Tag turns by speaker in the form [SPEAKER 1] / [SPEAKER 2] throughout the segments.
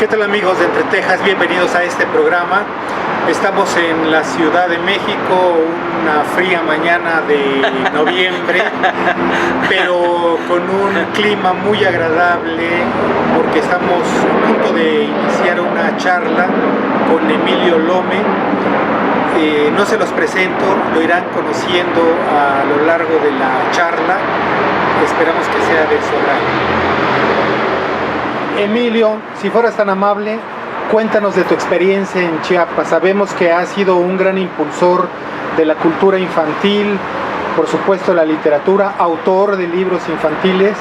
[SPEAKER 1] ¿Qué tal, amigos de Entre Tejas? Bienvenidos a este programa. Estamos en la Ciudad de México, una fría mañana de noviembre, pero con un clima muy agradable porque estamos a punto de iniciar una charla con Emilio Lome. No se los presento, lo irán conociendo a lo largo de la charla. Esperamos que sea de su agrado. Emilio, si fueras tan amable, cuéntanos de tu experiencia en Chiapas. Sabemos que has sido un gran impulsor de la cultura infantil, por supuesto la literatura, autor de libros infantiles.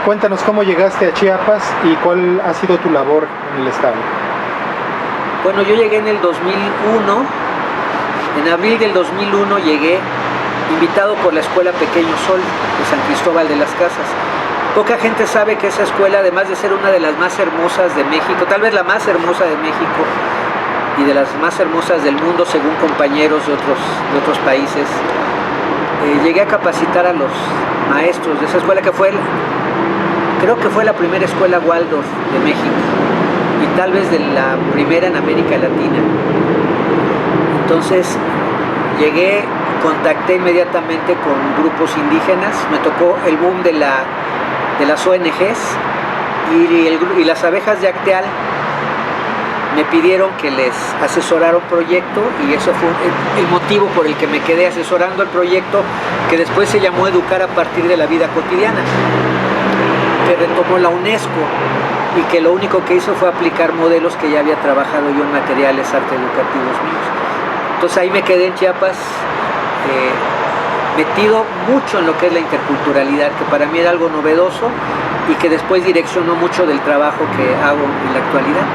[SPEAKER 1] Cuéntanos cómo llegaste a Chiapas y cuál ha sido tu labor en el estado.
[SPEAKER 2] Bueno, yo llegué en el 2001, en abril del 2001 llegué invitado por la Escuela Pequeño Sol de San Cristóbal de las Casas. Poca gente sabe que esa escuela, además de ser una de las más hermosas de México, tal vez la más hermosa de México y de las más hermosas del mundo según compañeros de otros países, llegué a capacitar a los maestros de esa escuela que creo que fue la primera escuela Waldorf de México y tal vez de la primera en América Latina. Entonces llegué, contacté inmediatamente con grupos indígenas, me tocó el boom de las ONGs y las abejas de Acteal me pidieron que les asesorara un proyecto y eso fue el motivo por el que me quedé asesorando el proyecto que después se llamó Educar a partir de la vida cotidiana, que retomó la UNESCO y que lo único que hizo fue aplicar modelos que ya había trabajado yo en materiales arte educativos míos. Entonces ahí me quedé en Chiapas, metido mucho en lo que es la interculturalidad, que para mí era algo novedoso y que después direccionó mucho del trabajo que hago en la actualidad.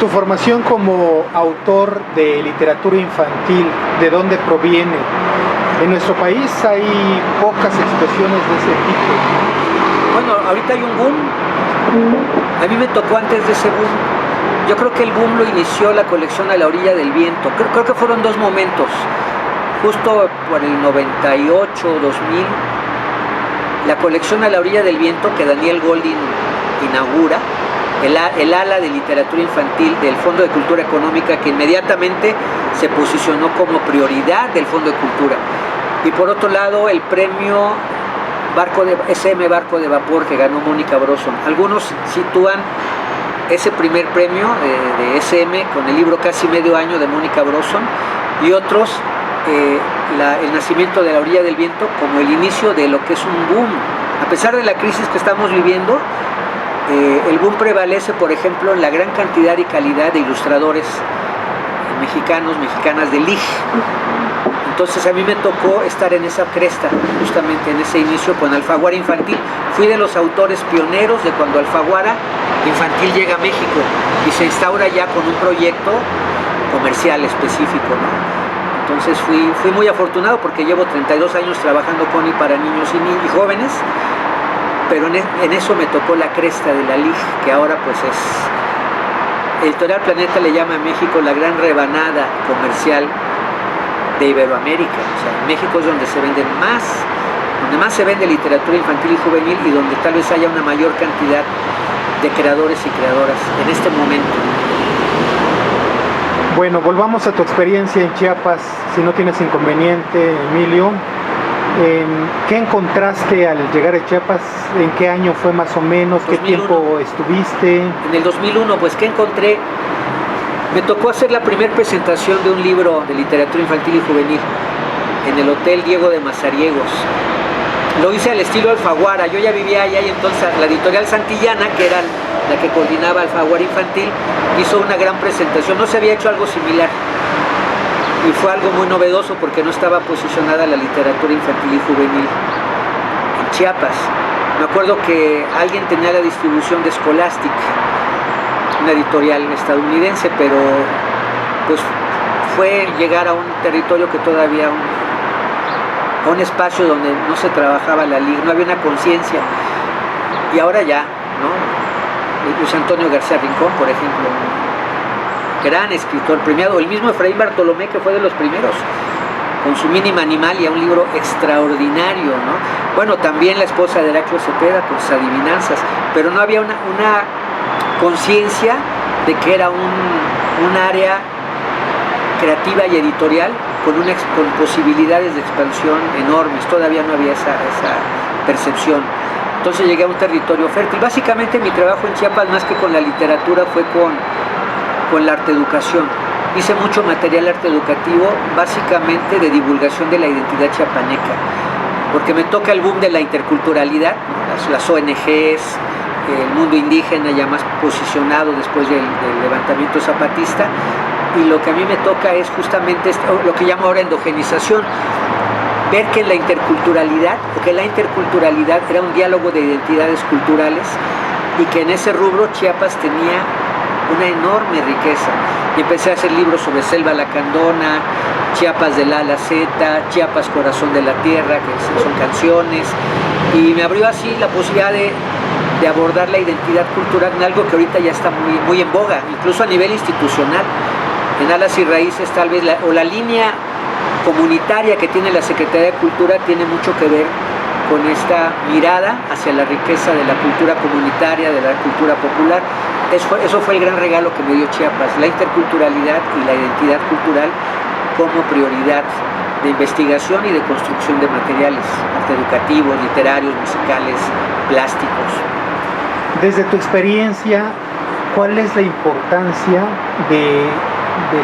[SPEAKER 1] Tu formación como autor de literatura infantil, ¿de dónde proviene? En nuestro país hay pocas expresiones de ese tipo.
[SPEAKER 2] Bueno, ahorita hay un boom. A mí me tocó antes de ese boom. Yo creo que el boom lo inició la colección A la orilla del viento. Creo que fueron dos momentos. Justo por el 98, 2000, la colección A la orilla del viento que Daniel Goldin inaugura, el ala de literatura infantil del Fondo de Cultura Económica, que inmediatamente se posicionó como prioridad del Fondo de Cultura. Y por otro lado, el premio SM Barco de Vapor que ganó Mónica Brosson. Algunos sitúan ese primer premio de SM con el libro Casi medio año de Mónica Brosson y otros el nacimiento de La orilla del viento como el inicio de lo que es un boom. A pesar de la crisis que estamos viviendo, el boom prevalece, por ejemplo, en la gran cantidad y calidad de ilustradores mexicanas de LIG. Entonces a mí me tocó estar en esa cresta, justamente en ese inicio con Alfaguara Infantil. Fui de los autores pioneros de cuando Alfaguara Infantil llega a México y se instaura ya con un proyecto comercial específico, ¿no? Entonces fui muy afortunado porque llevo 32 años trabajando con y para niños y jóvenes, pero en eso me tocó la cresta de la LIG, que ahora pues es... Editorial Planeta le llama a México la gran rebanada comercial de Iberoamérica. O sea, en México es donde más se vende literatura infantil y juvenil y donde tal vez haya una mayor cantidad de creadores y creadoras en este momento.
[SPEAKER 1] Bueno, volvamos a tu experiencia en Chiapas, si no tienes inconveniente, Emilio. ¿Qué encontraste al llegar a Chiapas? ¿En qué año fue más o menos? 2001. ¿Qué tiempo estuviste?
[SPEAKER 2] En el 2001, pues ¿qué encontré? Me tocó hacer la primera presentación de un libro de literatura infantil y juvenil en el Hotel Diego de Mazariegos. Lo hice al estilo Alfaguara. Yo ya vivía allá y entonces la editorial Santillana, que era la que coordinaba Alfaguara Infantil, hizo una gran presentación. No se había hecho algo similar y fue algo muy novedoso porque no estaba posicionada la literatura infantil y juvenil en Chiapas. Me acuerdo que alguien tenía la distribución de Scholastic, una editorial estadounidense, pero pues fue llegar a un territorio que todavía a un espacio donde no se trabajaba la LIG, no había una conciencia, y ahora ya, ¿no? Luis Antonio García Rincón, por ejemplo, gran escritor premiado, el mismo Efraín Bartolomé, que fue de los primeros con su mínima animalia, un libro extraordinario, ¿no? Bueno, también La esposa de Heraclio Cepeda con sus adivinanzas, pero no había una conciencia de que era un área creativa y editorial con posibilidades de expansión enormes. Todavía no había esa percepción. Entonces llegué a un territorio fértil. Básicamente mi trabajo en Chiapas, más que con la literatura, fue con la arte educación. Hice mucho material arte educativo, básicamente de divulgación de la identidad chiapaneca, porque me toca el boom de la interculturalidad, las ONGs, el mundo indígena ya más posicionado después del levantamiento zapatista, y lo que a mí me toca es justamente lo que llamo ahora endogenización, ver que la interculturalidad era un diálogo de identidades culturales y que en ese rubro Chiapas tenía una enorme riqueza. Y empecé a hacer libros sobre Selva Lacandona, Chiapas del A a la Z, Chiapas Corazón de la Tierra, que son canciones, y me abrió así la posibilidad de abordar la identidad cultural en algo que ahorita ya está muy, muy en boga, incluso a nivel institucional. En Alas y Raíces tal vez la línea comunitaria que tiene la Secretaría de Cultura tiene mucho que ver con esta mirada hacia la riqueza de la cultura comunitaria, de la cultura popular. Eso fue el gran regalo que me dio Chiapas, la interculturalidad y la identidad cultural como prioridad de investigación y de construcción de materiales educativos, literarios, musicales, plásticos.
[SPEAKER 1] Desde tu experiencia, ¿cuál es la importancia de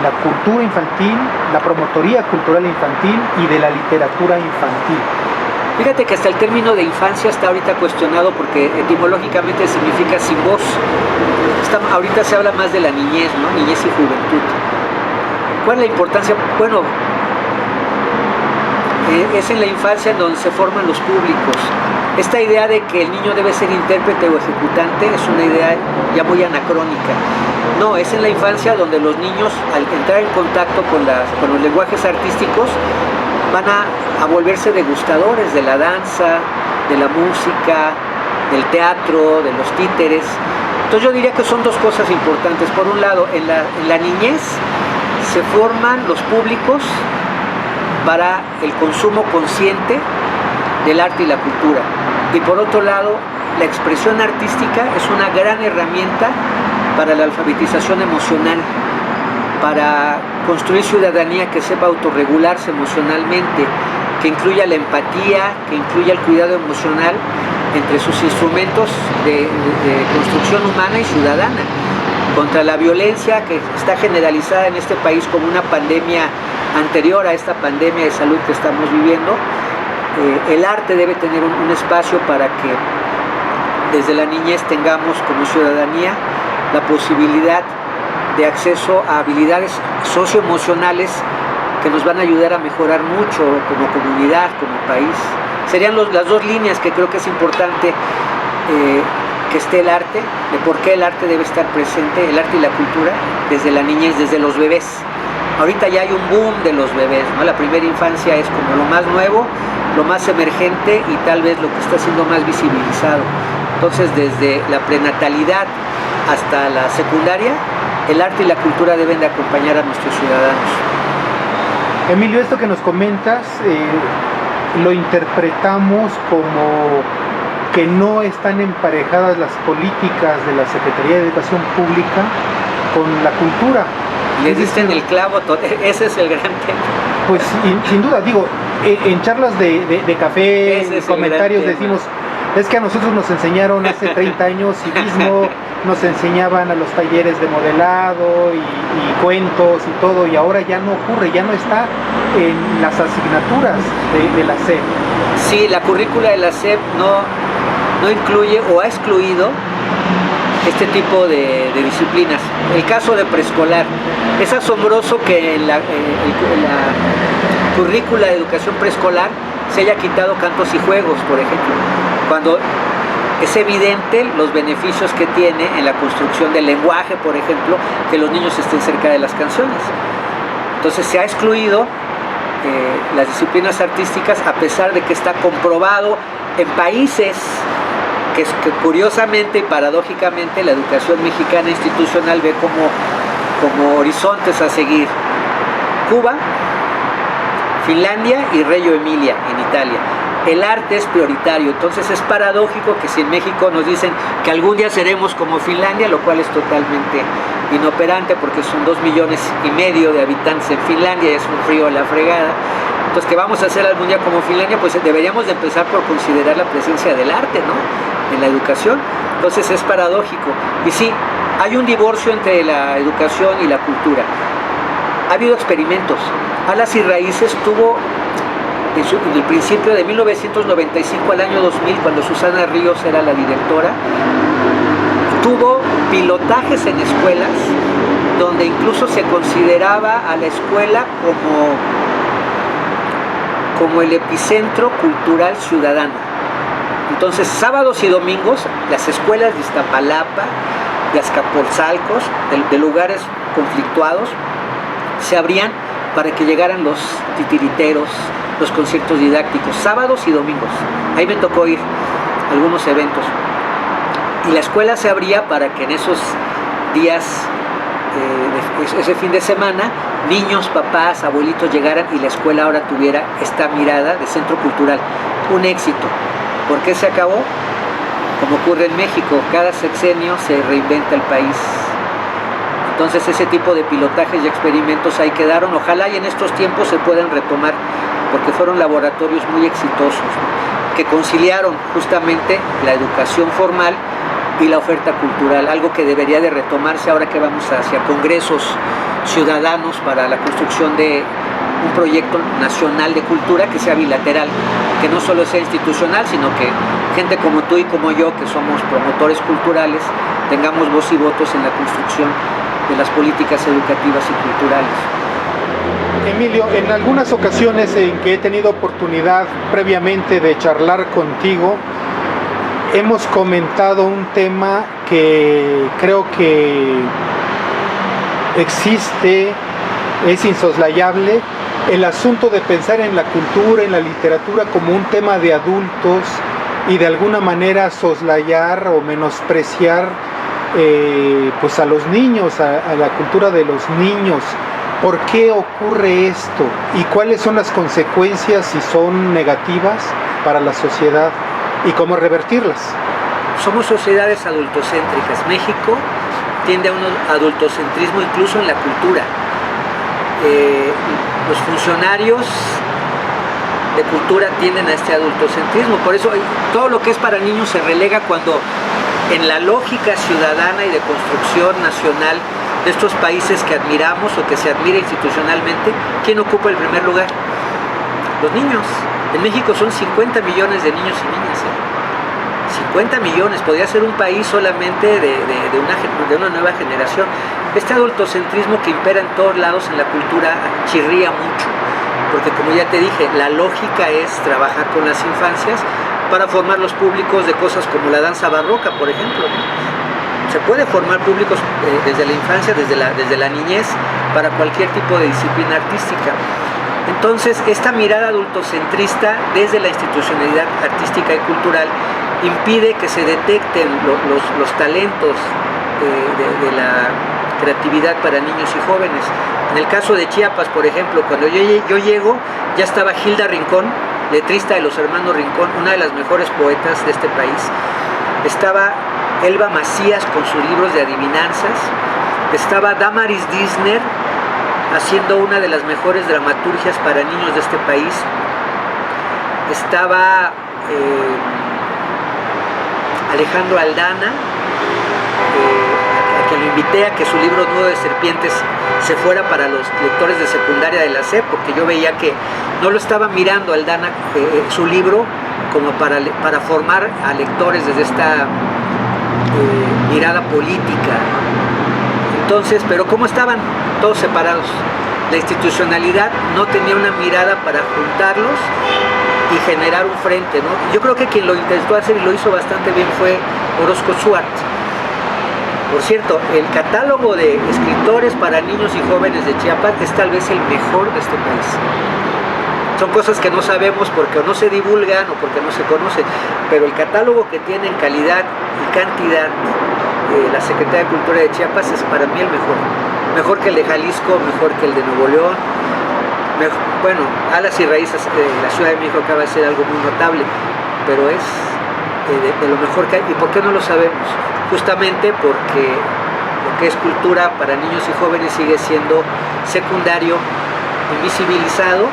[SPEAKER 1] la cultura infantil, la promotoría cultural infantil y de la literatura infantil?
[SPEAKER 2] Fíjate que hasta el término de infancia está ahorita cuestionado porque etimológicamente significa sin voz. Ahorita se habla más de la niñez, ¿no? Niñez y juventud. ¿Cuál es la importancia? Bueno, es en la infancia en donde se forman los públicos. Esta idea de que el niño debe ser intérprete o ejecutante es una idea ya muy anacrónica. No, es en la infancia donde los niños, al entrar en contacto con los lenguajes artísticos, van a volverse degustadores de la danza, de la música, del teatro, de los títeres. Entonces yo diría que son dos cosas importantes. Por un lado, en la niñez se forman los públicos para el consumo consciente del arte y la cultura. Y por otro lado, la expresión artística es una gran herramienta para la alfabetización emocional, para construir ciudadanía que sepa autorregularse emocionalmente, que incluya la empatía, que incluya el cuidado emocional entre sus instrumentos de construcción humana y ciudadana, contra la violencia que está generalizada en este país como una pandemia anterior a esta pandemia de salud que estamos viviendo. El arte debe tener un espacio para que desde la niñez tengamos como ciudadanía la posibilidad de acceso a habilidades socioemocionales que nos van a ayudar a mejorar mucho como comunidad, como país. Serían las dos líneas que creo que es importante que esté el arte, de por qué el arte debe estar presente, el arte y la cultura, desde la niñez, desde los bebés. Ahorita ya hay un boom de los bebés, ¿no? La primera infancia es como lo más nuevo, lo más emergente y tal vez lo que está siendo más visibilizado. Entonces, desde la prenatalidad hasta la secundaria, el arte y la cultura deben de acompañar a nuestros ciudadanos.
[SPEAKER 1] Emilio, esto que nos comentas lo interpretamos como que no están emparejadas las políticas de la Secretaría de Educación Pública con la cultura.
[SPEAKER 2] Les diste en el clavo, ese es el gran tema.
[SPEAKER 1] Pues sin duda, digo, en charlas de café, en comentarios decimos, es que a nosotros nos enseñaron hace 30 años civismo, nos enseñaban a los talleres de modelado y cuentos y todo, y ahora ya no ocurre, ya no está en las asignaturas de la SEP.
[SPEAKER 2] Sí, la currícula de la SEP no incluye o ha excluido este tipo de disciplinas. El caso de preescolar. Es asombroso que en la currícula de educación preescolar se haya quitado cantos y juegos, por ejemplo, cuando es evidente los beneficios que tiene en la construcción del lenguaje, por ejemplo, que los niños estén cerca de las canciones. Entonces se ha excluido las disciplinas artísticas, a pesar de que está comprobado en países que curiosamente y paradójicamente la educación mexicana institucional ve como horizontes a seguir. Cuba, Finlandia y Reggio Emilia en Italia. El arte es prioritario, entonces es paradójico que si en México nos dicen que algún día seremos como Finlandia, lo cual es totalmente inoperante porque son 2,5 millones de habitantes en Finlandia y es un frío a la fregada. Entonces, que vamos a hacer algún día como Finlandia, pues deberíamos de empezar por considerar la presencia del arte, ¿no?, en la educación. Entonces es paradójico. Y sí, hay un divorcio entre la educación y la cultura. Ha habido experimentos. Alas y Raíces tuvo, en el principio de 1995 al año 2000, cuando Susana Ríos era la directora, tuvo pilotajes en escuelas donde incluso se consideraba a la escuela como el epicentro cultural ciudadano. Entonces, sábados y domingos, las escuelas de Iztapalapa, de Azcapotzalco, de lugares conflictuados, se abrían para que llegaran los titiriteros, los conciertos didácticos, sábados y domingos. Ahí me tocó ir a algunos eventos. Y la escuela se abría para que en esos días, ese fin de semana, niños, papás, abuelitos llegaran y la escuela ahora tuviera esta mirada de centro cultural. Un éxito. ¿Por qué se acabó? Como ocurre en México, cada sexenio se reinventa el país. Entonces ese tipo de pilotajes y experimentos ahí quedaron. Ojalá y en estos tiempos se puedan retomar, porque fueron laboratorios muy exitosos, ¿no?, que conciliaron justamente la educación formal y la oferta cultural, algo que debería de retomarse ahora que vamos hacia congresos ciudadanos para la construcción de un proyecto nacional de cultura que sea bilateral, que no solo sea institucional, sino que gente como tú y como yo, que somos promotores culturales, tengamos voz y votos en la construcción de las políticas educativas y culturales.
[SPEAKER 1] Emilio, en algunas ocasiones en que he tenido oportunidad previamente de charlar contigo, hemos comentado un tema que creo que existe, es insoslayable, el asunto de pensar en la cultura, en la literatura como un tema de adultos y de alguna manera soslayar o menospreciar pues a los niños, a la cultura de los niños. ¿Por qué ocurre esto? ¿Y cuáles son las consecuencias, si son negativas, para la sociedad? ¿Y cómo revertirlas?
[SPEAKER 2] Somos sociedades adultocéntricas. México tiende a un adultocentrismo incluso en la cultura. Los funcionarios de cultura tienden a este adultocentrismo. Por eso todo lo que es para niños se relega, cuando en la lógica ciudadana y de construcción nacional de estos países que admiramos o que se admira institucionalmente, ¿quién ocupa el primer lugar? Los niños. En México son 50 millones de niños y niñas. 50 millones, podría ser un país solamente de una nueva generación. Este adultocentrismo que impera en todos lados en la cultura chirría mucho, porque como ya te dije, la lógica es trabajar con las infancias para formar los públicos de cosas como la danza barroca, por ejemplo. Se puede formar públicos desde la infancia, desde la niñez, para cualquier tipo de disciplina artística. Entonces, esta mirada adultocentrista desde la institucionalidad artística y cultural impide que se detecten los talentos de la creatividad para niños y jóvenes. En el caso de Chiapas, por ejemplo, cuando yo llego, ya estaba Hilda Rincón, letrista de los hermanos Rincón, una de las mejores poetas de este país. Estaba Elba Macías con sus libros de adivinanzas. Estaba Damaris Dissner haciendo una de las mejores dramaturgias para niños de este país. Estaba Alejandro Aldana, a quien lo invité a que su libro Nudo de Serpientes se fuera para los lectores de secundaria de la SEP, porque yo veía que no lo estaba mirando Aldana, su libro, como para formar a lectores desde esta mirada política. Entonces, pero ¿cómo estaban? Todos separados. La institucionalidad no tenía una mirada para juntarlos y generar un frente, ¿no? Yo creo que quien lo intentó hacer y lo hizo bastante bien fue Orozco Suart. Por cierto, el catálogo de escritores para niños y jóvenes de Chiapas es tal vez el mejor de este país. Son cosas que no sabemos porque no se divulgan o porque no se conocen, pero el catálogo que tiene en calidad y cantidad la Secretaría de Cultura de Chiapas es para mí el mejor. Mejor que el de Jalisco, mejor que el de Nuevo León, bueno, Alas y Raíces de la Ciudad de México acaba de ser algo muy notable, pero es de lo mejor que hay. ¿Y por qué no lo sabemos? Justamente porque lo que es cultura para niños y jóvenes sigue siendo secundario, invisibilizado,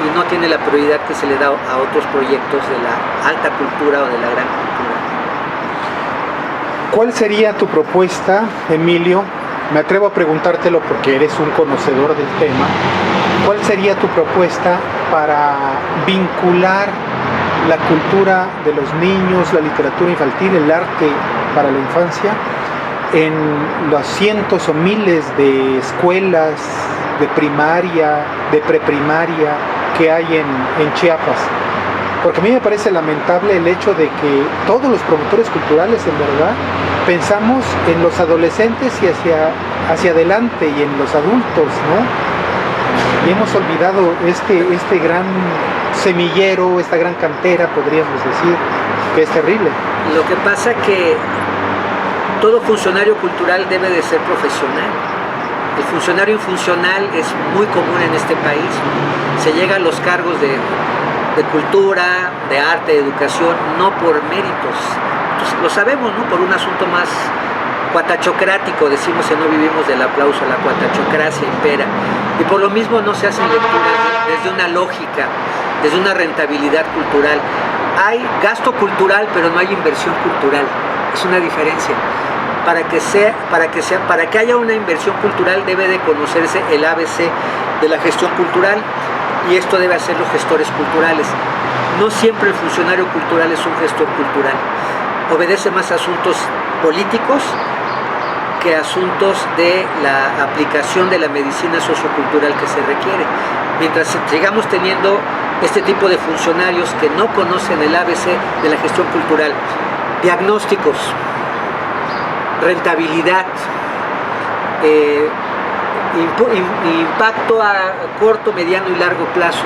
[SPEAKER 2] y no tiene la prioridad que se le da a otros proyectos de la alta cultura o de la gran cultura.
[SPEAKER 1] ¿Cuál sería tu propuesta, Emilio? Me atrevo a preguntártelo porque eres un conocedor del tema. ¿Cuál sería tu propuesta para vincular la cultura de los niños, la literatura infantil, el arte para la infancia, en los cientos o miles de escuelas de primaria, de preprimaria que hay en Chiapas? Porque a mí me parece lamentable el hecho de que todos los promotores culturales, en verdad, pensamos en los adolescentes y hacia adelante y en los adultos, ¿no? Y hemos olvidado este gran semillero, esta gran cantera, podríamos decir, que es terrible.
[SPEAKER 2] Lo que pasa que todo funcionario cultural debe de ser profesional. El funcionario infuncional es muy común en este país. Se llega a los cargos de cultura, de arte, de educación, no por méritos. Entonces, lo sabemos, ¿no? Por un asunto más cuatachocrático, decimos que no vivimos del aplauso, la cuatachocracia impera. Y por lo mismo no se hacen lecturas desde una lógica, desde una rentabilidad cultural. Hay gasto cultural, pero no hay inversión cultural. Es una diferencia. Para que haya una inversión cultural debe de conocerse el ABC de la gestión cultural, y esto debe hacer los gestores culturales. No siempre el funcionario cultural es un gestor cultural. Obedece más a asuntos políticos que asuntos de la aplicación de la medicina sociocultural que se requiere. Mientras sigamos teniendo este tipo de funcionarios que no conocen el ABC de la gestión cultural, diagnósticos, rentabilidad, impacto a corto, mediano y largo plazo,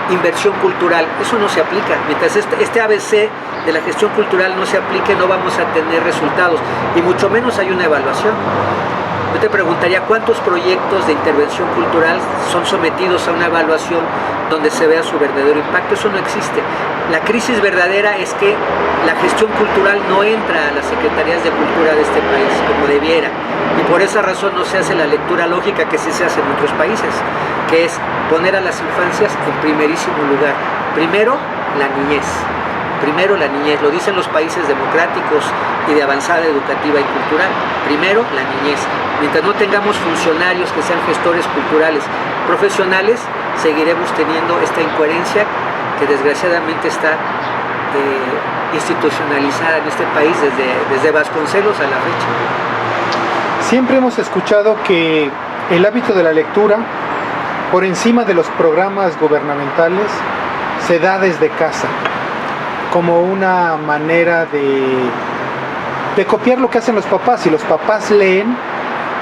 [SPEAKER 2] inversión cultural, eso no se aplica. Mientras este ABC de la gestión cultural no se aplique, no vamos a tener resultados, y mucho menos hay una evaluación. Yo te preguntaría cuántos proyectos de intervención cultural son sometidos a una evaluación donde se vea su verdadero impacto. Eso no existe. La crisis verdadera es que la gestión cultural no entra a las secretarías de cultura de este país como debiera, y por esa razón no se hace la lectura lógica que sí se hace en otros países, que es poner a las infancias en primerísimo lugar. Primero la niñez, lo dicen los países democráticos y de avanzada educativa y cultural. Primero la niñez. Mientras no tengamos funcionarios que sean gestores culturales profesionales, seguiremos teniendo esta incoherencia que desgraciadamente está institucionalizada en este país desde Vasconcelos a la fecha.
[SPEAKER 1] Siempre hemos escuchado que el hábito de la lectura, por encima de los programas gubernamentales, se da desde casa, como una manera de copiar lo que hacen los papás. Si los papás leen,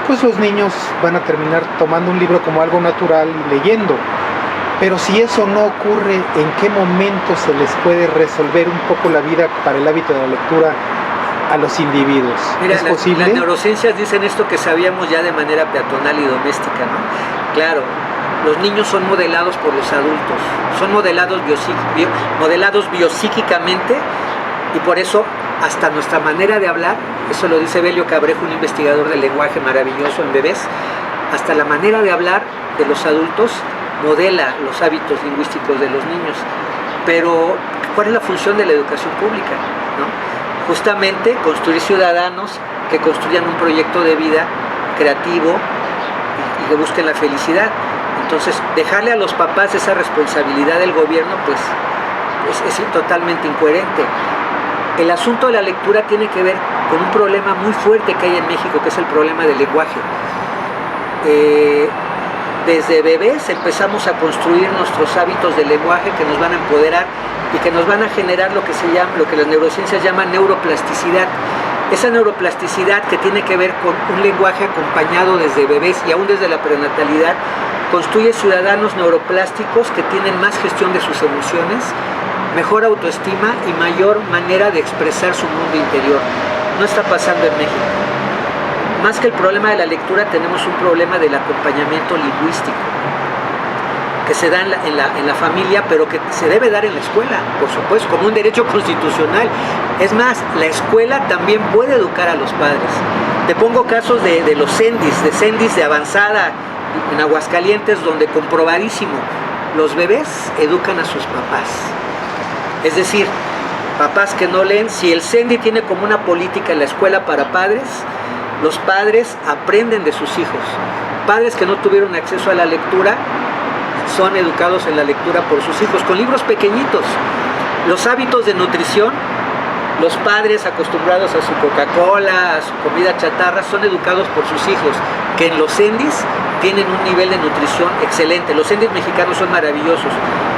[SPEAKER 1] pues los niños van a terminar tomando un libro como algo natural y leyendo. Pero si eso no ocurre, ¿en qué momento se les puede resolver un poco la vida para el hábito de la lectura a los individuos?
[SPEAKER 2] Mira,
[SPEAKER 1] ¿Es posible?
[SPEAKER 2] Las neurociencias dicen esto que sabíamos ya de manera peatonal y doméstica, ¿no? Claro, los niños son modelados por los adultos, son modelados biopsíquicamente, y por eso hasta nuestra manera de hablar, eso lo dice Belio Cabrejo, un investigador del lenguaje maravilloso en bebés, hasta la manera de hablar de los adultos modela los hábitos lingüísticos de los niños. Pero ¿cuál es la función de la educación pública, ¿no? Justamente construir ciudadanos que construyan un proyecto de vida creativo y que busquen la felicidad. Entonces, dejarle a los papás esa responsabilidad del gobierno, pues es totalmente incoherente. El asunto de la lectura tiene que ver con un problema muy fuerte que hay en México, que es el problema del lenguaje. Desde bebés empezamos a construir nuestros hábitos de lenguaje que nos van a empoderar y que nos van a generar lo que las neurociencias llaman neuroplasticidad. Esa neuroplasticidad que tiene que ver con un lenguaje acompañado desde bebés y aún desde la prenatalidad, construye ciudadanos neuroplásticos que tienen más gestión de sus emociones, mejor autoestima y mayor manera de expresar su mundo interior. No está pasando en México. Más que el problema de la lectura, tenemos un problema del acompañamiento lingüístico. que se da en la familia, pero que se debe dar en la escuela, por supuesto, como un derecho constitucional. Es más, la escuela también puede educar a los padres. Te pongo casos de los CENDIs de avanzada en Aguascalientes, donde comprobadísimo, los bebés educan a sus papás. Es decir, papás que no leen, si el CENDI tiene como una política en la escuela para padres, los padres aprenden de sus hijos. Padres que no tuvieron acceso a la lectura son educados en la lectura por sus hijos, con libros pequeñitos. Los hábitos de nutrición, los padres acostumbrados a su Coca-Cola, a su comida chatarra, son educados por sus hijos, que en los CENDIs tienen un nivel de nutrición excelente. Los CENDIs mexicanos son maravillosos,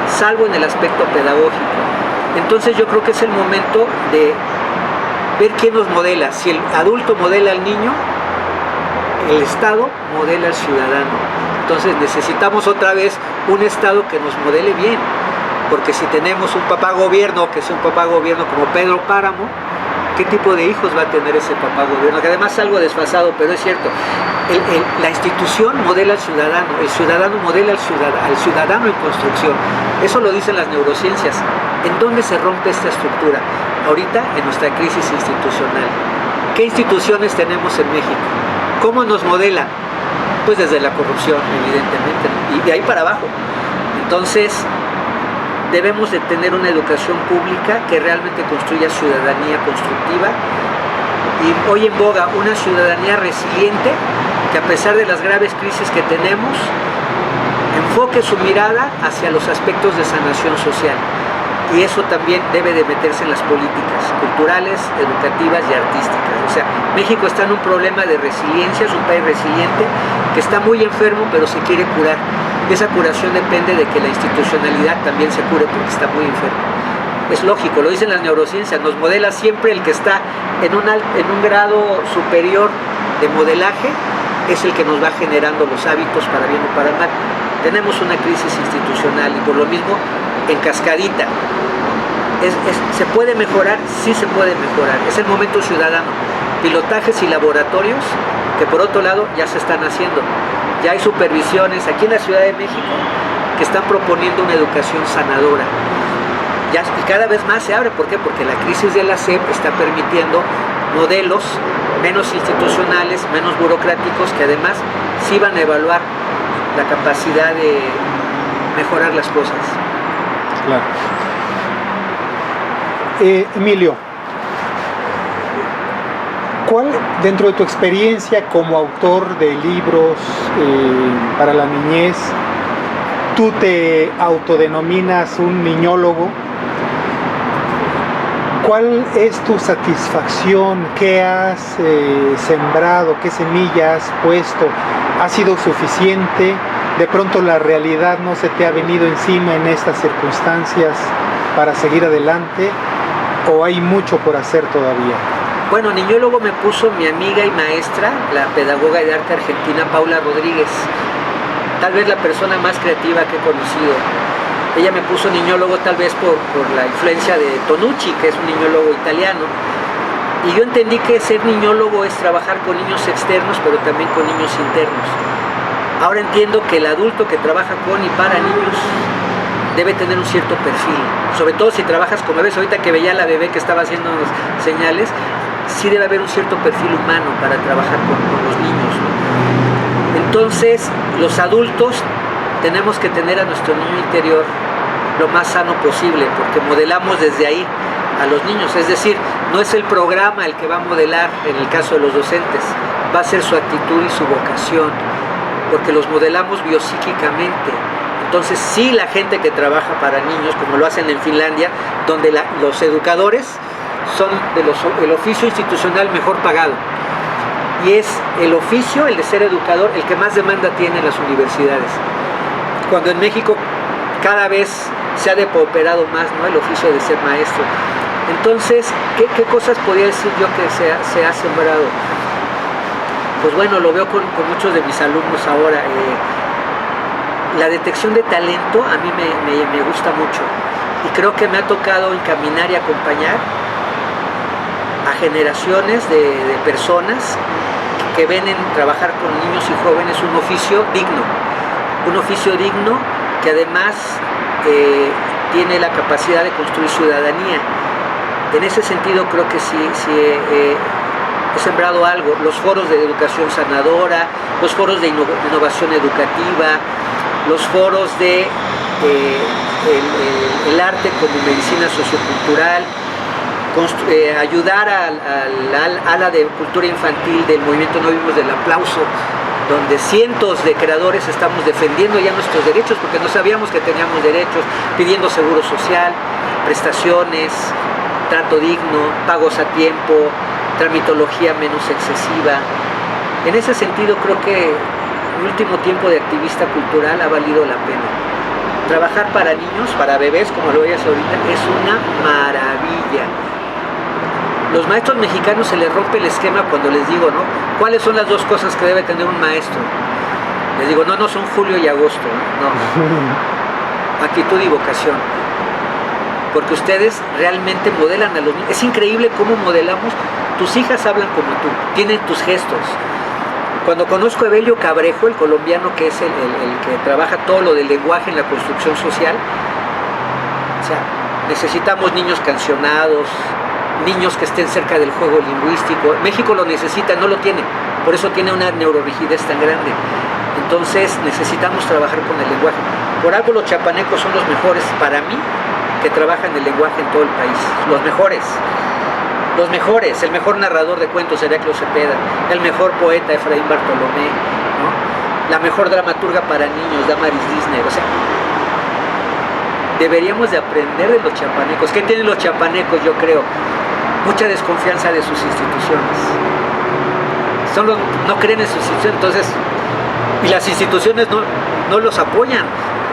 [SPEAKER 2] salvo en el aspecto pedagógico. Entonces yo creo que es el momento de ver quién nos modela. Si el adulto modela al niño, el Estado modela al ciudadano. Entonces necesitamos otra vez un Estado que nos modele bien, porque si tenemos un papá gobierno, que es un papá gobierno como Pedro Páramo, ¿qué tipo de hijos va a tener ese papá gobierno? Que además es algo desfasado, pero es cierto, la institución modela al ciudadano, el ciudadano modela al ciudadano en construcción. Eso lo dicen las neurociencias. ¿En dónde se rompe esta estructura? Ahorita en nuestra crisis institucional. ¿Qué instituciones tenemos en México? ¿Cómo nos modela? Pues desde la corrupción, evidentemente, y de ahí para abajo. Entonces, debemos de tener una educación pública que realmente construya ciudadanía constructiva, y hoy en boga una ciudadanía resiliente que, a pesar de las graves crisis que tenemos, enfoque su mirada hacia los aspectos de sanación social. Y eso también debe de meterse en las políticas culturales, educativas y artísticas. O sea, México está en un problema de resiliencia, es un país resiliente que está muy enfermo, pero se quiere curar. Y esa curación depende de que la institucionalidad también se cure, porque está muy enfermo. Es lógico, lo dicen las neurociencias, nos modela siempre el que está en un grado superior de modelaje, es el que nos va generando los hábitos para bien o para mal. Tenemos una crisis institucional y por lo mismo en cascadita. ¿Se puede mejorar? Sí se puede mejorar. Es el momento ciudadano. Pilotajes y laboratorios que, por otro lado, ya se están haciendo. Ya hay supervisiones aquí en la Ciudad de México que están proponiendo una educación sanadora. Y cada vez más se abre. ¿Por qué? Porque la crisis de la SEP está permitiendo modelos menos institucionales, menos burocráticos, que además sí van a evaluar la capacidad de mejorar las cosas.
[SPEAKER 1] Claro. Emilio, ¿cuál, dentro de tu experiencia como autor de libros para la niñez, tú te autodenominas un niñólogo? ¿Cuál es tu satisfacción? ¿Qué has sembrado? ¿Qué semillas has puesto? ¿Ha sido suficiente? ¿De pronto la realidad no se te ha venido encima en estas circunstancias para seguir adelante? ¿O hay mucho por hacer todavía?
[SPEAKER 2] Bueno, niñólogo me puso mi amiga y maestra, la pedagoga de arte argentina Paula Rodríguez, tal vez la persona más creativa que he conocido. Ella me puso niñólogo tal vez por la influencia de Tonucci, que es un niñólogo italiano. Y yo entendí que ser niñólogo es trabajar con niños externos, pero también con niños internos. Ahora entiendo que el adulto que trabaja con y para niños debe tener un cierto perfil, sobre todo si trabajas con bebés. Ahorita que veía a la bebé que estaba haciendo señales, sí debe haber un cierto perfil humano para trabajar con los niños, ¿no? Entonces, los adultos tenemos que tener a nuestro niño interior lo más sano posible, porque modelamos desde ahí a los niños. Es decir, no es el programa el que va a modelar en el caso de los docentes, va a ser su actitud y su vocación, porque los modelamos biopsíquicamente. Entonces sí, la gente que trabaja para niños, como lo hacen en Finlandia, donde los educadores son el oficio institucional mejor pagado, y es el oficio, el de ser educador, el que más demanda tiene en las universidades, cuando en México cada vez se ha depauperado más, ¿no?, el oficio de ser maestro. Entonces, ¿qué cosas podría decir yo que se ha sembrado? Pues bueno, lo veo con muchos de mis alumnos ahora. La detección de talento a mí me gusta mucho, y creo que me ha tocado encaminar y acompañar a generaciones de personas que ven en trabajar con niños y jóvenes un oficio digno que además tiene la capacidad de construir ciudadanía. En ese sentido creo que sí he sembrado algo. Los foros de educación sanadora, los foros de innovación educativa, los foros de el arte como medicina sociocultural, ayudar al ala de cultura infantil del movimiento No Vivimos del Aplauso, donde cientos de creadores estamos defendiendo ya nuestros derechos, porque no sabíamos que teníamos derechos, pidiendo seguro social, prestaciones, trato digno, pagos a tiempo, tramitología menos excesiva. En ese sentido creo que mi último tiempo de activista cultural ha valido la pena. Trabajar para niños, para bebés, como lo veías ahorita, es una maravilla. Los maestros mexicanos se les rompe el esquema cuando les digo, ¿no? ¿Cuáles son las dos cosas que debe tener un maestro? Les digo, no son julio y agosto, no. Actitud y vocación. Porque ustedes realmente modelan a los niños. Es increíble cómo modelamos. Tus hijas hablan como tú, tienen tus gestos. Cuando conozco a Evelio Cabrejo, el colombiano que es el que trabaja todo lo del lenguaje en la construcción social, o sea, necesitamos niños cancionados, niños que estén cerca del juego lingüístico. México lo necesita, no lo tiene, por eso tiene una neurorigidez tan grande. Entonces necesitamos trabajar con el lenguaje. Por algo los chapanecos son los mejores para mí que trabajan el lenguaje en todo el país, los mejores. Los mejores, el mejor narrador de cuentos Heraclio Cepeda, el mejor poeta Efraín Bartolomé, ¿no? La mejor dramaturga para niños Damaris Disney. O sea, deberíamos de aprender de los chapanecos. ¿Qué tienen los chapanecos? Yo creo mucha desconfianza de sus instituciones. No creen en sus instituciones, entonces, y las instituciones no los apoyan.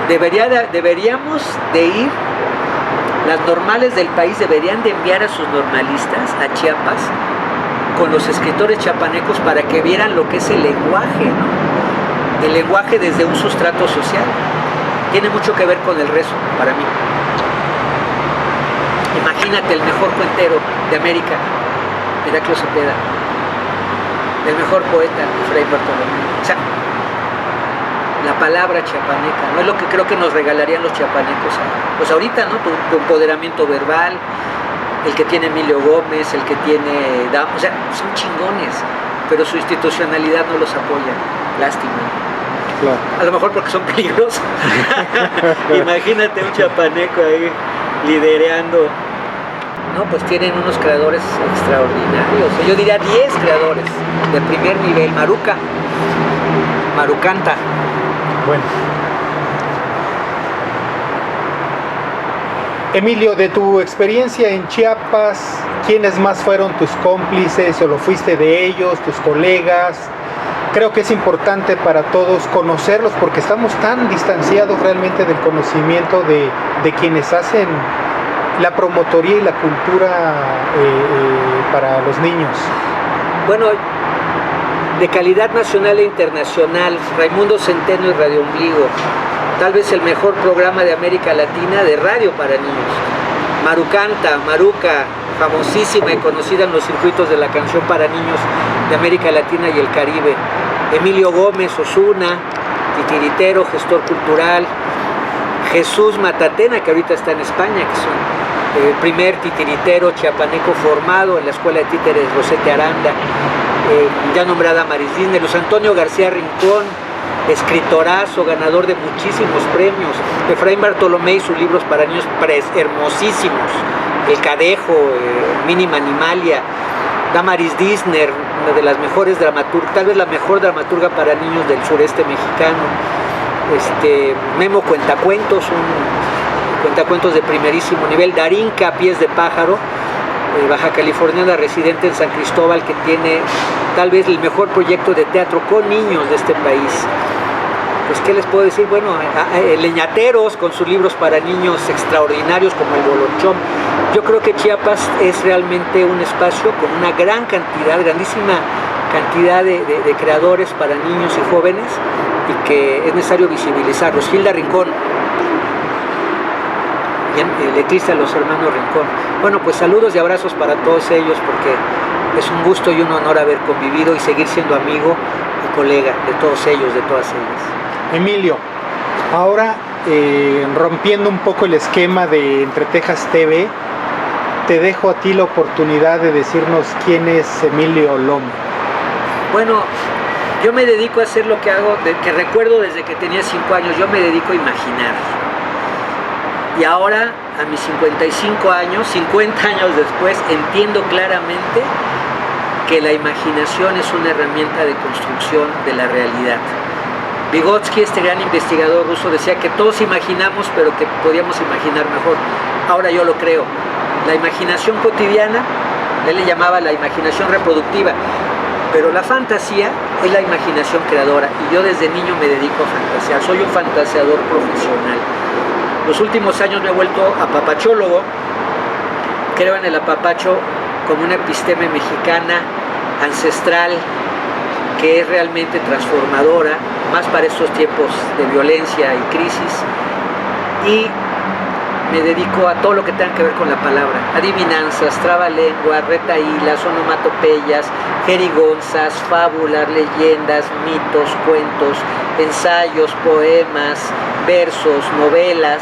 [SPEAKER 2] Deberíamos de ir. Las normales del país deberían de enviar a sus normalistas a Chiapas con los escritores chapanecos para que vieran lo que es el lenguaje, ¿no? El lenguaje desde un sustrato social. Tiene mucho que ver con el rezo, para mí. Imagínate el mejor cuentero de América, Heraclio Cepeda, el mejor poeta, Efraín Bartolomé. O sea, la palabra chiapaneca, no es lo que creo que nos regalarían los chiapanecos. Pues ahorita, ¿no? Tu empoderamiento verbal, el que tiene Emilio Gómez, el que tiene... O sea, son chingones, pero su institucionalidad no los apoya. Lástima.
[SPEAKER 1] Claro.
[SPEAKER 2] A lo mejor porque son peligrosos. Imagínate un chiapaneco ahí liderando. No, pues tienen unos creadores extraordinarios. Yo diría 10 creadores de primer nivel. Marucanta.
[SPEAKER 1] Bueno. Emilio, de tu experiencia en Chiapas, ¿quiénes más fueron tus cómplices o lo fuiste de ellos, tus colegas? Creo que es importante para todos conocerlos porque estamos tan distanciados realmente del conocimiento de quienes hacen la promotoría y la cultura para los niños.
[SPEAKER 2] Bueno, de calidad nacional e internacional, Raimundo Centeno y Radio Ombligo, tal vez el mejor programa de América Latina de radio para niños. Maruca, famosísima y conocida en los circuitos de la canción para niños de América Latina y el Caribe. Emilio Gómez, Osuna, titiritero, gestor cultural. Jesús Matatena, que ahorita está en España, que es el primer titiritero chiapaneco formado en la Escuela de Títeres Rosete Aranda. Ya nombrada Damaris Disney. Luis Antonio García Rincón, escritorazo, ganador de muchísimos premios. Efraín Bartolomé y sus libros para niños hermosísimos. El Cadejo, Mínima Animalia. Damaris Disney, una de las mejores dramaturgas, tal vez la mejor dramaturga para niños del sureste mexicano. Memo Cuentacuentos, un cuentacuentos de primerísimo nivel. Darinka Pies de Pájaro, baja californiana, residente en San Cristóbal, que tiene tal vez el mejor proyecto de teatro con niños de este país. Pues, ¿qué les puedo decir? Bueno, Leñateros, con sus libros para niños extraordinarios como El Bolochón. Yo creo que Chiapas es realmente un espacio con una grandísima cantidad de creadores para niños y jóvenes, y que es necesario visibilizarlos. Hilda Rincón, letrista de los hermanos Rincón. Bueno, pues saludos y abrazos para todos ellos, porque es un gusto y un honor haber convivido y seguir siendo amigo y colega de todos ellos, de todas ellas.
[SPEAKER 1] Emilio, ahora rompiendo un poco el esquema de Entre Tejas TV, te dejo a ti la oportunidad de decirnos quién es Emilio Olome.
[SPEAKER 2] Bueno, yo me dedico a hacer lo que hago, que recuerdo desde que tenía 5 años, yo me dedico a imaginar. Y ahora, a mis 55 años, 50 años después, entiendo claramente que la imaginación es una herramienta de construcción de la realidad. Vygotsky, este gran investigador ruso, decía que todos imaginamos, pero que podíamos imaginar mejor. Ahora yo lo creo. La imaginación cotidiana, él le llamaba la imaginación reproductiva, pero la fantasía es la imaginación creadora, y yo desde niño me dedico a fantasear, soy un fantaseador profesional. Los últimos años me he vuelto apapachólogo, creo en el apapacho como una episteme mexicana ancestral que es realmente transformadora, más para estos tiempos de violencia y crisis, y me dedico a todo lo que tenga que ver con la palabra, adivinanzas, trabalenguas, retahílas, onomatopeyas, jerigonzas, fábulas, leyendas, mitos, cuentos, ensayos, poemas, versos, novelas.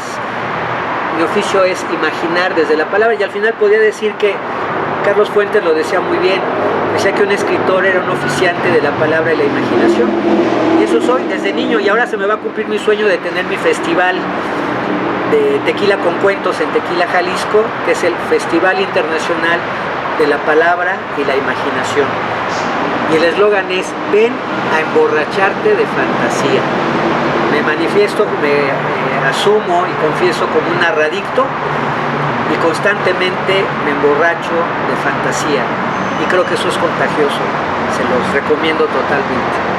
[SPEAKER 2] Mi oficio es imaginar desde la palabra, y al final podría decir que Carlos Fuentes lo decía muy bien, decía que un escritor era un oficiante de la palabra y la imaginación, y eso soy desde niño, y ahora se me va a cumplir mi sueño de tener mi festival de tequila con cuentos en Tequila, Jalisco, que es el Festival Internacional de la Palabra y la Imaginación. Y el eslogan es: ven a emborracharte de fantasía. Me manifiesto, me asumo y confieso como un narradicto, y constantemente me emborracho de fantasía, y creo que eso es contagioso, se los recomiendo totalmente.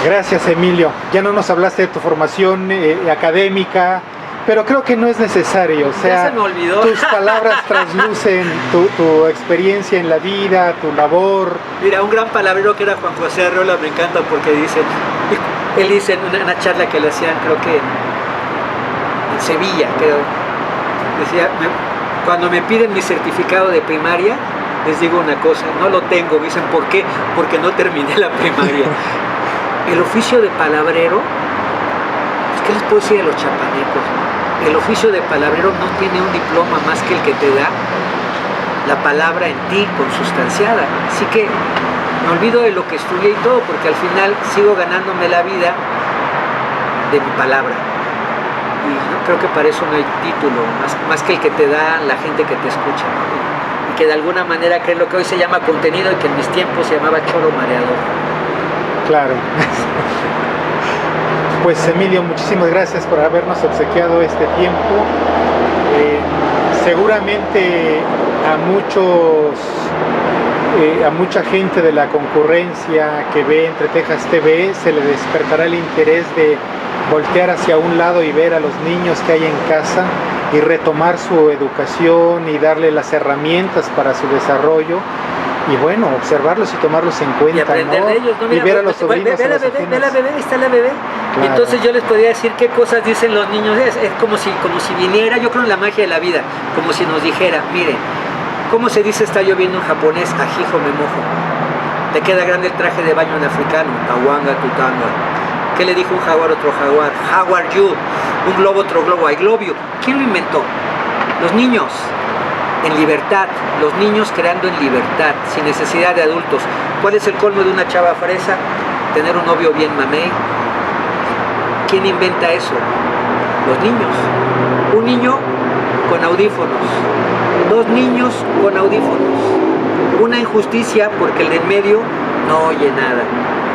[SPEAKER 1] Gracias, Emilio. Ya no nos hablaste de tu formación académica, pero creo que no es necesario. O sea,
[SPEAKER 2] ya se me olvidó.
[SPEAKER 1] Tus palabras traslucen tu experiencia en la vida, tu labor.
[SPEAKER 2] Mira, un gran palabrero que era Juan José Arreola me encanta, porque él dice en una charla que le hacían, creo que en Sevilla, creo, decía, cuando me piden mi certificado de primaria, les digo una cosa: no lo tengo. Me dicen, ¿por qué? Porque no terminé la primaria. El oficio de palabrero, ¿qué les puedo decir a los chapanecos? El oficio de palabrero no tiene un diploma más que el que te da la palabra en ti, consustanciada. Así que me olvido de lo que estudié y todo, porque al final sigo ganándome la vida de mi palabra. Y no, creo que para eso no hay título, más que el que te da la gente que te escucha, ¿no? Y que de alguna manera creen lo que hoy se llama contenido, y que en mis tiempos se llamaba choro mareador.
[SPEAKER 1] Claro. Pues, Emilio, muchísimas gracias por habernos obsequiado este tiempo. Seguramente a mucha gente de la concurrencia que ve Entre Tejas TV se le despertará el interés de voltear hacia un lado y ver a los niños que hay en casa y retomar su educación y darle las herramientas para su desarrollo. Y bueno, observarlos y tomarlos en cuenta,
[SPEAKER 2] y aprender, ¿no?, de ellos, ¿no? Mira,
[SPEAKER 1] y ver a los sobrinos.
[SPEAKER 2] Ve la bebé, ahí está la bebé. Claro. Entonces yo les podría decir qué cosas dicen los niños. Es como si viniera, yo creo en la magia de la vida, como si nos dijera: miren, ¿cómo se dice está lloviendo en japonés? Ajijo me mojo. Te queda grande el traje de baño en africano, tawanga tutanga. ¿Qué le dijo un jaguar a otro jaguar? How are you? Un globo a otro globo, I love you. ¿Quién lo inventó? Los niños. En libertad, los niños creando en libertad, sin necesidad de adultos. ¿Cuál es el colmo de una chava fresa? Tener un novio bien mamey. ¿Quién inventa eso? Los niños. Un niño con audífonos, 2 niños con audífonos. Una injusticia porque el de en medio no oye nada.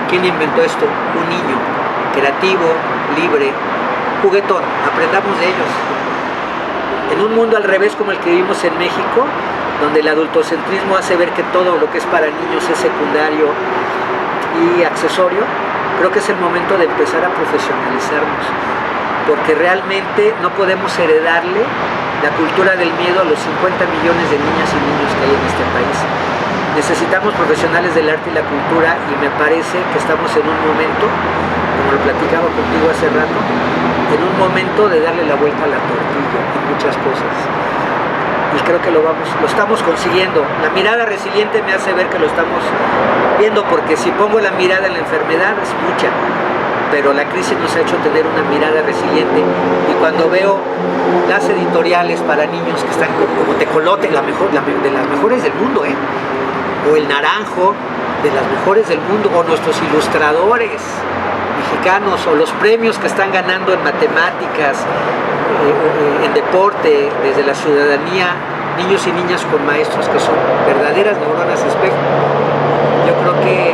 [SPEAKER 2] ¿Quién inventó esto? Un niño, creativo, libre, juguetón. Aprendamos de ellos. En un mundo al revés como el que vivimos en México, donde el adultocentrismo hace ver que todo lo que es para niños es secundario y accesorio, creo que es el momento de empezar a profesionalizarnos, porque realmente no podemos heredarle la cultura del miedo a los 50 millones de niñas y niños que hay en este país. Necesitamos profesionales del arte y la cultura, y me parece que estamos en un momento, como lo platicaba contigo hace rato, en un momento de darle la vuelta a la tortilla en muchas cosas. Y creo que lo estamos consiguiendo. La mirada resiliente me hace ver que lo estamos viendo, porque si pongo la mirada en la enfermedad es mucha. pero la crisis nos ha hecho tener una mirada resiliente, y cuando veo las editoriales para niños que están como Tecolote, de las mejores del mundo, o El Naranjo, de las mejores del mundo, o nuestros ilustradores mexicanos, o los premios que están ganando en matemáticas, en deporte, desde la ciudadanía, niños y niñas con maestros que son verdaderas neuronas espejo. Yo creo que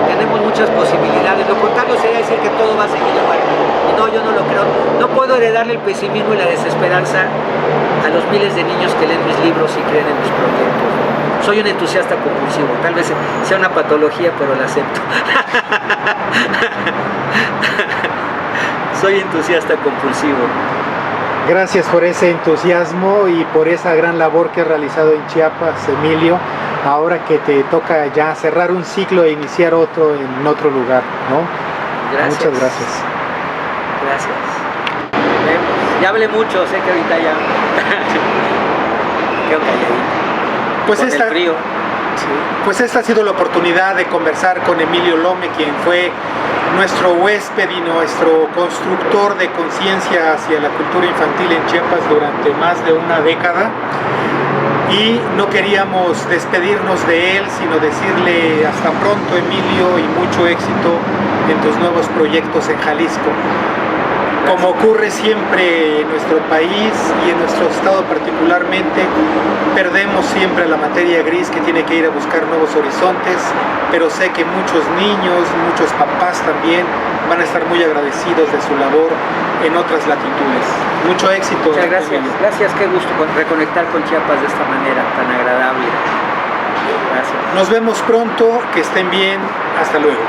[SPEAKER 2] tenemos muchas posibilidades. Lo contrario sería decir que todo va a seguir igual. Y no, yo no lo creo. No puedo heredarle el pesimismo y la desesperanza a los miles de niños que leen mis libros y creen en mis proyectos. Soy un entusiasta compulsivo. Tal vez sea una patología, pero la acepto. Soy entusiasta compulsivo.
[SPEAKER 1] Gracias por ese entusiasmo y por esa gran labor que has realizado en Chiapas, Emilio. Ahora que te toca ya cerrar un ciclo e iniciar otro en otro lugar, ¿no?
[SPEAKER 2] Gracias.
[SPEAKER 1] Muchas gracias.
[SPEAKER 2] Gracias. Nos vemos. Ya hablé mucho, sé que ahorita ya quedo calladito.
[SPEAKER 1] Pues
[SPEAKER 2] Con
[SPEAKER 1] esta,
[SPEAKER 2] el frío.
[SPEAKER 1] sí, pues esta ha sido la oportunidad de conversar con Emilio Lome, quien fue nuestro huésped y nuestro constructor de conciencia hacia la cultura infantil en Chiapas durante más de una década. Y no queríamos despedirnos de él, sino decirle hasta pronto, Emilio, y mucho éxito en tus nuevos proyectos en Jalisco. Como ocurre siempre en nuestro país y en nuestro estado particularmente, perdemos siempre la materia gris que tiene que ir a buscar nuevos horizontes, pero sé que muchos niños, muchos papás también van a estar muy agradecidos de su labor en otras latitudes. Mucho éxito.
[SPEAKER 2] Muchas gracias.
[SPEAKER 1] Emilio.
[SPEAKER 2] Gracias, qué gusto reconectar con Chiapas de esta manera tan agradable. Gracias.
[SPEAKER 1] Nos vemos pronto, que estén bien, hasta luego.